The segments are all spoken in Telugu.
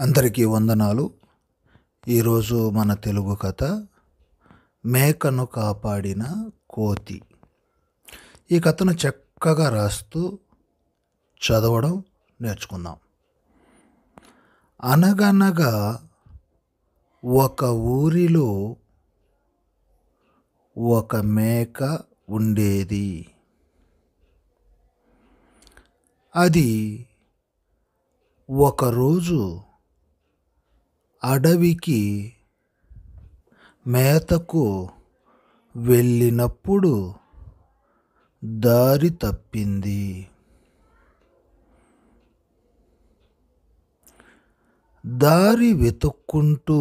అందరికీ వందనాలు. ఈరోజు మన తెలుగు కథ మేకను కాపాడిన కోతి. ఈ కథను చక్కగా రాస్తూ చదవడం నేర్చుకుందాం. అనగనగా ఒక ఊరిలో ఒక మేక ఉండేది. అది ఒకరోజు అడవికి మేతకు వెళ్ళినప్పుడు దారి తప్పింది. దారి వెతుక్కుంటూ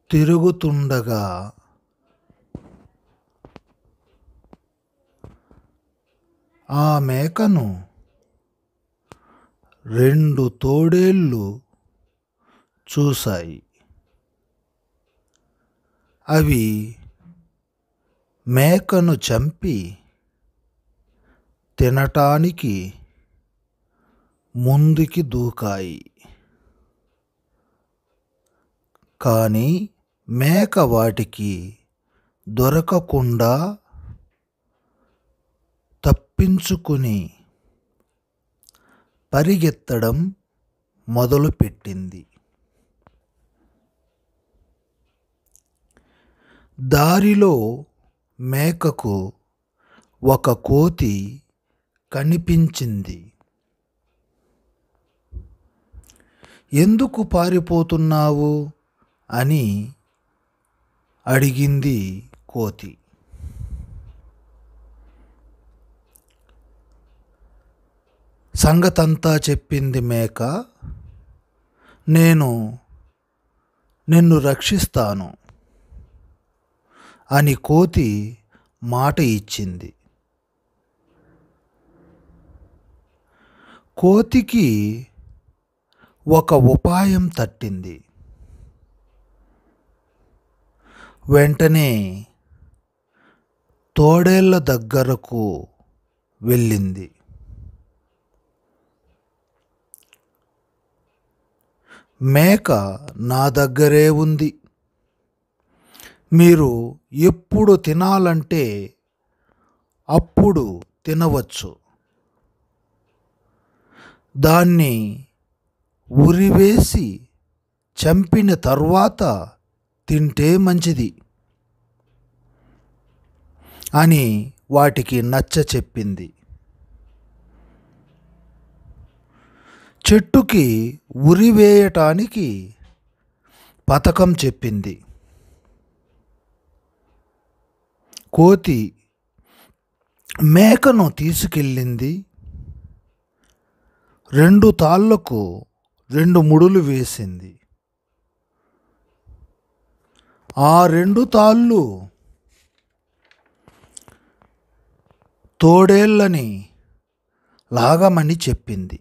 తిరుగుతుండగా ఆ మేకను 2 తోడేళ్ళు చూశాయి. అవి మేకను చంపి తినటానికి ముందుకి దూకాయి. కానీ మేక వాటికి దొరకకుండా తప్పించుకుని పరిగెత్తడం మొదలుపెట్టింది. దారిలో మేకకు ఒక కోతి కనిపించింది. ఎందుకు పారిపోతున్నావు అని అడిగింది కోతి. సంగతంతా చెప్పింది మేక. నేను నిన్ను రక్షిస్తాను అని కోతి మాట ఇచ్చింది. కోతికి ఒక ఉపాయం తట్టింది. వెంటనే తోడేళ్ల దగ్గరకు వెళ్ళింది. మేక నా దగ్గరే ఉంది. మీరు ఎప్పుడు తినాలంటే అప్పుడు తినవచ్చు. దాన్ని ఉరివేసి చంపిన తర్వాత తింటే మంచిది అని వాటికి నచ్చచెప్పింది. చెట్టుకి ఉరివేయటానికి పథకం చెప్పింది. కోతి మేకను తీసుకెళ్ళింది. 2 తాళ్లకు 2 ముడులు వేసింది. ఆ 2 తాళ్ళు తోడేళ్ళని లాగమని చెప్పింది.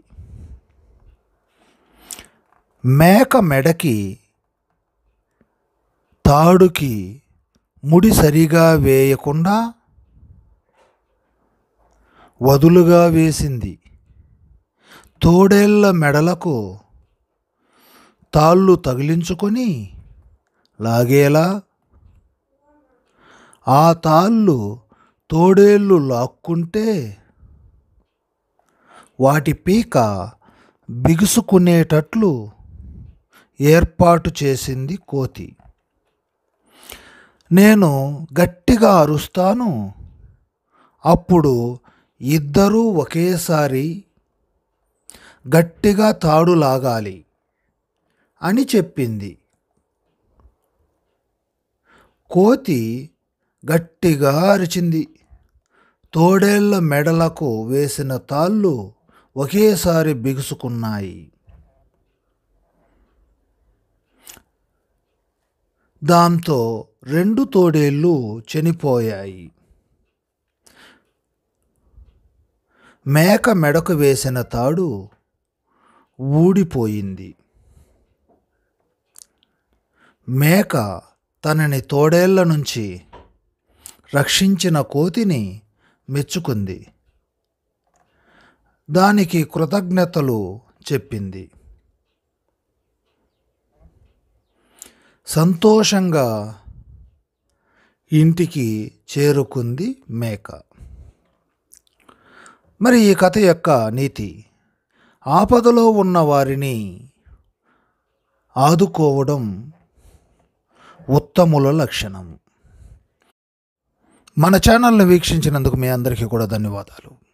మేక మెడకి తాడుకి ముడి సరిగా వేయకుండా వదులుగా వేసింది. తోడేళ్ల మెడలకు తాళ్ళు తగిలించుకొని లాగేలా ఆ తాళ్ళు తోడేళ్ళు లాక్కుంటే వాటి పీక బిగుసుకునేటట్లు ఏర్పాటు చేసింది కోతి. నేను గట్టిగా అరుస్తాను, అప్పుడు ఇద్దరూ ఒకేసారి గట్టిగా తాడు లాగాలి అని చెప్పింది. కోతి గట్టిగా అరిచింది. తోడేళ్ల మెడలకు వేసిన తాళ్ళు ఒకేసారి బిగుసుకున్నాయి. దాంతో 2 తోడేళ్ళు చనిపోయాయి. మేక మెడకు వేసిన తాడు ఊడిపోయింది. మేక తనని తోడేళ్ల నుంచి రక్షించిన కోతిని మెచ్చుకుంది. దానికి కృతజ్ఞతలు చెప్పింది. సంతోషంగా ఇంటికి చేరుకుంది మేక. మరి ఈ కథ యొక్క నీతి, ఆపదలో ఉన్న వారిని ఆదుకోవడం ఉత్తముల లక్షణం. మన ఛానల్ని వీక్షించినందుకు మీ అందరికీ కూడా ధన్యవాదాలు.